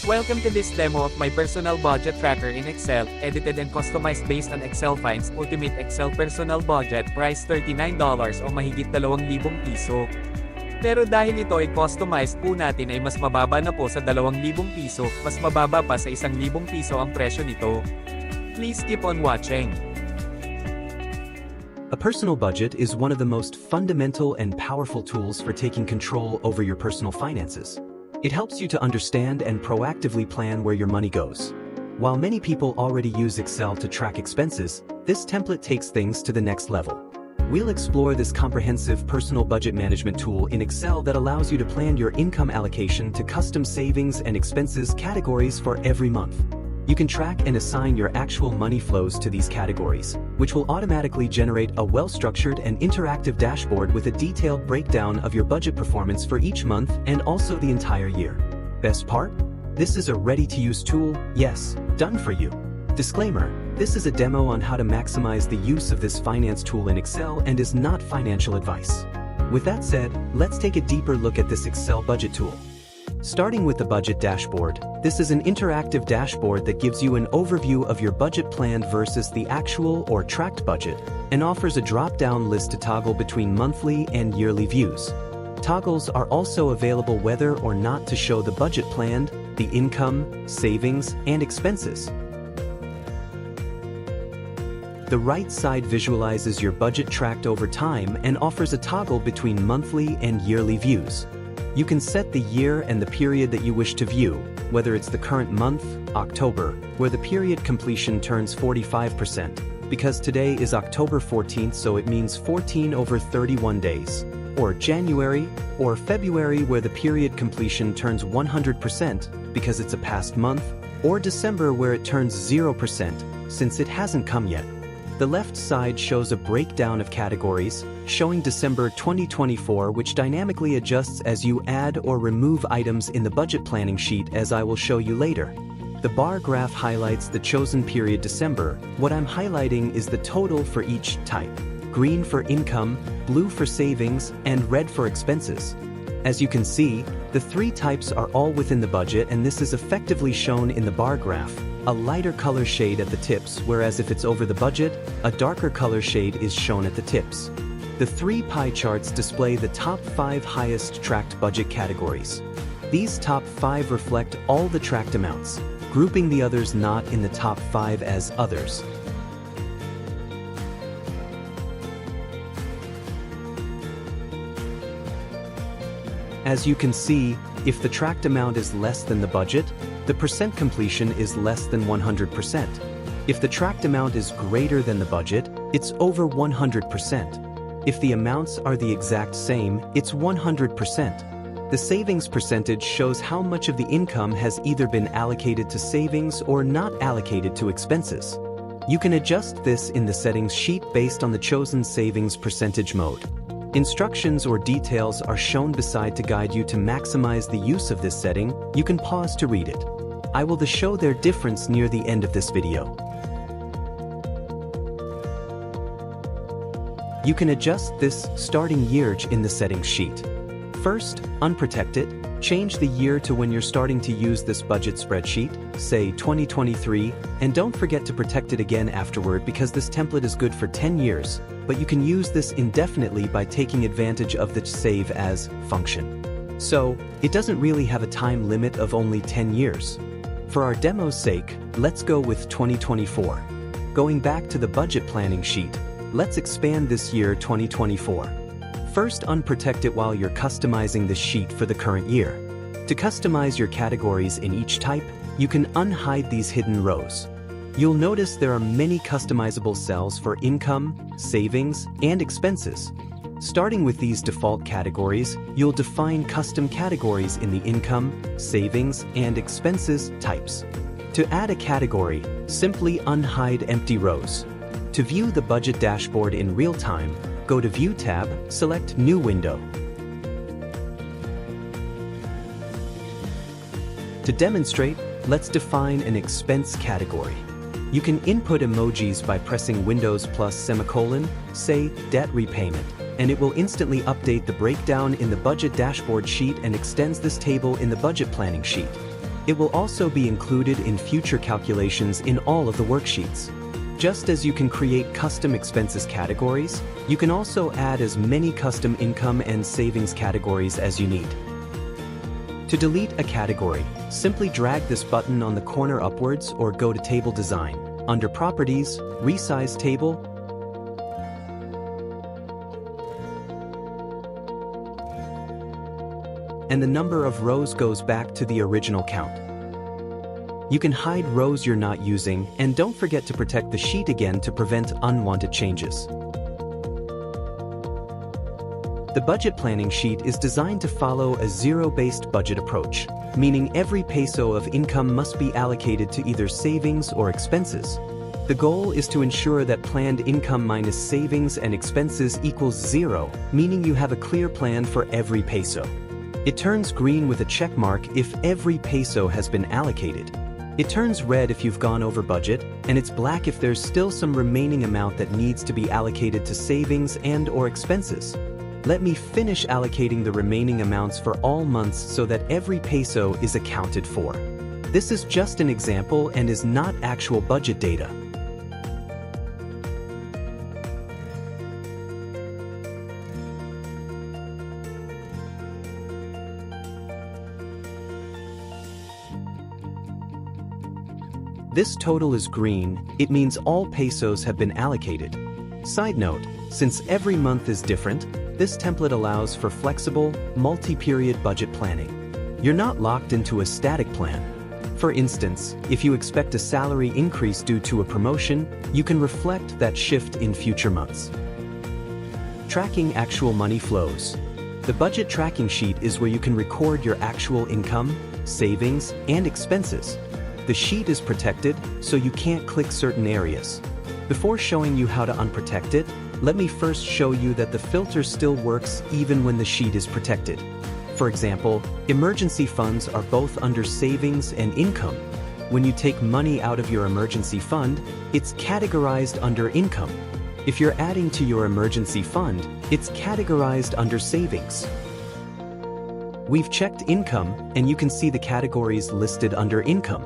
Welcome to this demo of my personal budget tracker in Excel, edited and customized based on Excel finds Ultimate Excel Personal Budget, price $39 o mahigit 2,000 piso. Pero dahil ito ay customized po natin ay mas mababa na po sa 2,000 piso, mas mababa pa sa 1,000 piso ang presyo nito. Please keep on watching. A personal budget is one of the most fundamental and powerful tools for taking control over your personal finances. It helps you to understand and proactively plan where your money goes. While many people already use Excel to track expenses, this template takes things to the next level. We'll explore this comprehensive personal budget management tool in Excel that allows you to plan your income allocation to custom savings and expenses categories for every month. You can track and assign your actual money flows to these categories, which will automatically generate a well-structured and interactive dashboard with a detailed breakdown of your budget performance for each month and also the entire year. Best part? This is a ready-to-use tool, yes, done for you. Disclaimer, this is a demo on how to maximize the use of this finance tool in Excel and is not financial advice. With that said, let's take a deeper look at this Excel budget tool. Starting with the budget dashboard, this is an interactive dashboard that gives you an overview of your budget planned versus the actual or tracked budget, and offers a drop-down list to toggle between monthly and yearly views. Toggles are also available whether or not to show the budget planned, the income, savings, and expenses. The right side visualizes your budget tracked over time and offers a toggle between monthly and yearly views. You can set the year and the period that you wish to view, whether it's the current month, October, where the period completion turns 45%, because today is October 14th, so it means 14 over 31 days, or January, or February, where the period completion turns 100% because it's a past month, or December, where it turns 0% since it hasn't come yet. The left side shows a breakdown of categories, showing December 2024, which dynamically adjusts as you add or remove items in the budget planning sheet, as I will show you later. The bar graph highlights the chosen period December. What I'm highlighting is the total for each type: green for income, blue for savings, and red for expenses. As you can see, the three types are all within the budget, and this is effectively shown in the bar graph. A lighter color shade at the tips, whereas if it's over the budget, a darker color shade is shown at the tips. The three pie charts display the top 5 highest tracked budget categories. These top 5 reflect all the tracked amounts, grouping the others not in the top 5 as others. As you can see, if the tracked amount is less than the budget, the percent completion is less than 100%. If the tracked amount is greater than the budget, it's over 100%. If the amounts are the exact same, it's 100%. The savings percentage shows how much of the income has either been allocated to savings or not allocated to expenses. You can adjust this in the settings sheet based on the chosen savings percentage mode. Instructions or details are shown beside to guide you to maximize the use of this setting. You can pause to read it. I will show their difference near the end of this video. You can adjust this starting year in the settings sheet. First, unprotect it. Change the year to when you're starting to use this budget spreadsheet, say 2023, and don't forget to protect it again afterward, because this template is good for 10 years, but you can use this indefinitely by taking advantage of the save as function. So, it doesn't really have a time limit of only 10 years. For our demo's sake, let's go with 2024. Going back to the budget planning sheet, let's expand this year 2024. First, unprotect it while you're customizing the sheet for the current year. To customize your categories in each type, you can unhide these hidden rows. You'll notice there are many customizable cells for income, savings, and expenses. Starting with these default categories, you'll define custom categories in the income, savings, and expenses types. To add a category, simply unhide empty rows. To view the budget dashboard in real time, go to View tab, select New Window. To demonstrate, let's define an expense category. You can input emojis by pressing Windows plus semicolon, say debt repayment, and it will instantly update the breakdown in the budget dashboard sheet and extends this table in the budget planning sheet. It will also be included in future calculations in all of the worksheets. Just as you can create custom expenses categories, you can also add as many custom income and savings categories as you need. To delete a category, simply drag this button on the corner upwards or go to Table Design. Under Properties, Resize Table, and the number of rows goes back to the original count. You can hide rows you're not using, and don't forget to protect the sheet again to prevent unwanted changes. The budget planning sheet is designed to follow a zero-based budget approach, meaning every peso of income must be allocated to either savings or expenses. The goal is to ensure that planned income minus savings and expenses equals zero, meaning you have a clear plan for every peso. It turns green with a check mark if every peso has been allocated. It turns red if you've gone over budget, and it's black if there's still some remaining amount that needs to be allocated to savings and/or expenses. Let me finish allocating the remaining amounts for all months so that every peso is accounted for. This is just an example and is not actual budget data. This total is green, it means all pesos have been allocated. Side note, since every month is different, this template allows for flexible, multi-period budget planning. You're not locked into a static plan. For instance, if you expect a salary increase due to a promotion, you can reflect that shift in future months. Tracking actual money flows. The budget tracking sheet is where you can record your actual income, savings, and expenses. The sheet is protected, so you can't click certain areas. Before showing you how to unprotect it, let me first show you that the filter still works even when the sheet is protected. For example, emergency funds are both under savings and income. When you take money out of your emergency fund, it's categorized under income. If you're adding to your emergency fund, it's categorized under savings. We've checked income, and you can see the categories listed under income.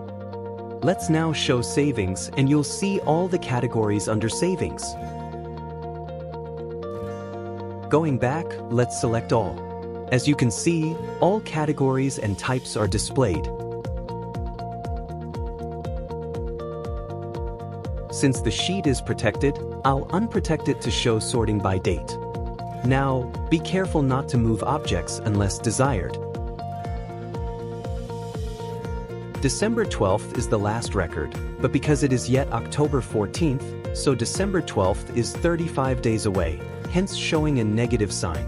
Let's now show savings, and you'll see all the categories under savings. Going back, let's select all. As you can see, all categories and types are displayed. Since the sheet is protected, I'll unprotect it to show sorting by date. Now, be careful not to move objects unless desired. December 12th is the last record, but because it is yet October 14th, so December 12th is 35 days away, hence showing a negative sign.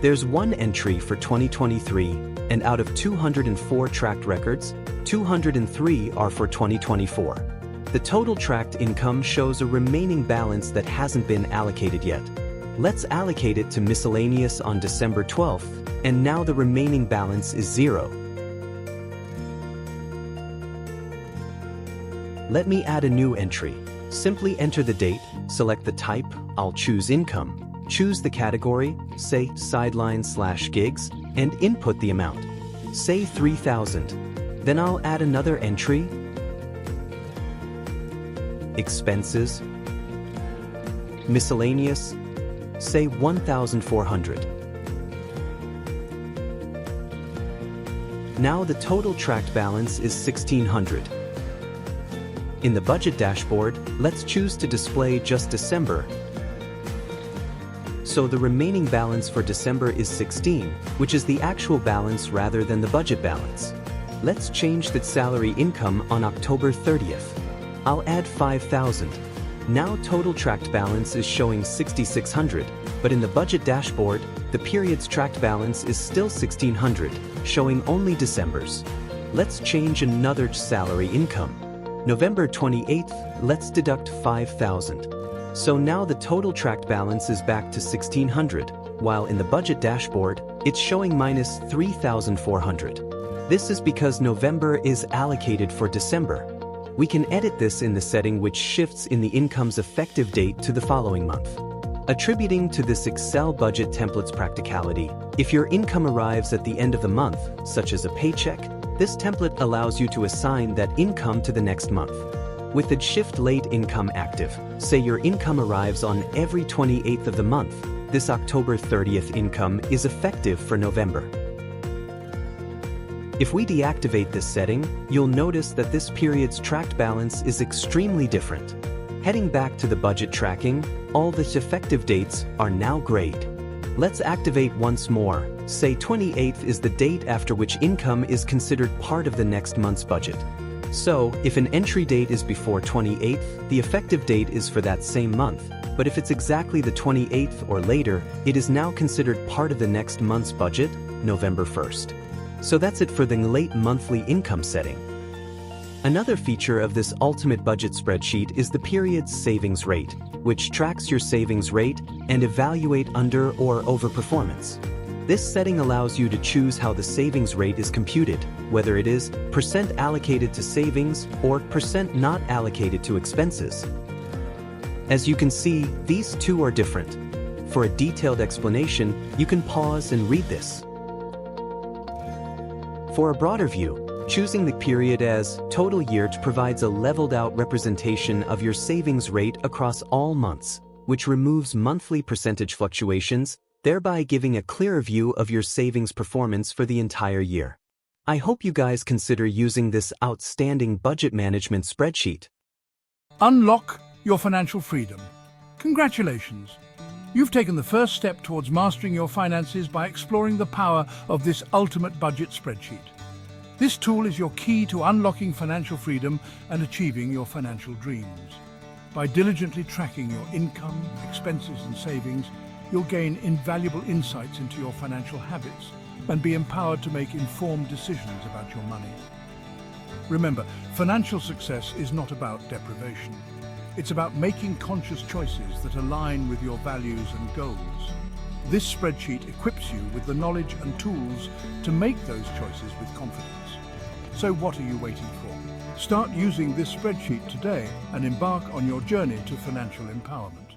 There's one entry for 2023, and out of 204 tracked records, 203 are for 2024. The total tracked income shows a remaining balance that hasn't been allocated yet. Let's allocate it to miscellaneous on December 12th, and now the remaining balance is 0. Let me add a new entry. Simply enter the date, select the type, I'll choose income, choose the category, say sideline/gigs, and input the amount. Say 3,000. Then I'll add another entry, expenses, miscellaneous, say 1,400. Now the total tracked balance is 1,600. In the budget dashboard, let's choose to display just December. So the remaining balance for December is 16, which is the actual balance rather than the budget balance. Let's change that salary income on October 30th. I'll add 5,000. Now total tracked balance is showing 6,600, but in the budget dashboard, the period's tracked balance is still 1,600, showing only December's. Let's change another salary income. November 28th, let's deduct 5,000. So now the total tracked balance is back to 1,600, while in the budget dashboard, it's showing minus 3,400. This is because November is allocated for December. We can edit this in the setting which shifts in the income's effective date to the following month. Attributing to this Excel budget template's practicality, If your income arrives at the end of the month, such as a paycheck, this template allows you to assign that income to the next month. With the Shift Late Income active, say your income arrives on every 28th of the month, this October 30th income is effective for November. If we deactivate this setting, you'll notice that this period's tracked balance is extremely different. Heading back to the budget tracking, all the effective dates are now grayed. Let's activate once more. Say 28th is the date after which income is considered part of the next month's budget. So, if an entry date is before 28th, the effective date is for that same month, but if it's exactly the 28th or later, it is now considered part of the next month's budget, November 1st. So that's it for the late monthly income setting. Another feature of this ultimate budget spreadsheet is the period's savings rate, which tracks your savings rate and evaluate under or overperformance. This setting allows you to choose how the savings rate is computed, whether it is % allocated to savings or % not allocated to expenses. As you can see, these two are different. For a detailed explanation, you can pause and read this. For a broader view, choosing the period as total year provides a leveled-out representation of your savings rate across all months, which removes monthly percentage fluctuations, thereby giving a clearer view of your savings performance for the entire year. I hope you guys consider using this outstanding budget management spreadsheet. Unlock your financial freedom. Congratulations! You've taken the first step towards mastering your finances by exploring the power of this ultimate budget spreadsheet. This tool is your key to unlocking financial freedom and achieving your financial dreams. By diligently tracking your income, expenses and savings, you'll gain invaluable insights into your financial habits and be empowered to make informed decisions about your money. Remember, financial success is not about deprivation. It's about making conscious choices that align with your values and goals. This spreadsheet equips you with the knowledge and tools to make those choices with confidence. So what are you waiting for? Start using this spreadsheet today and embark on your journey to financial empowerment.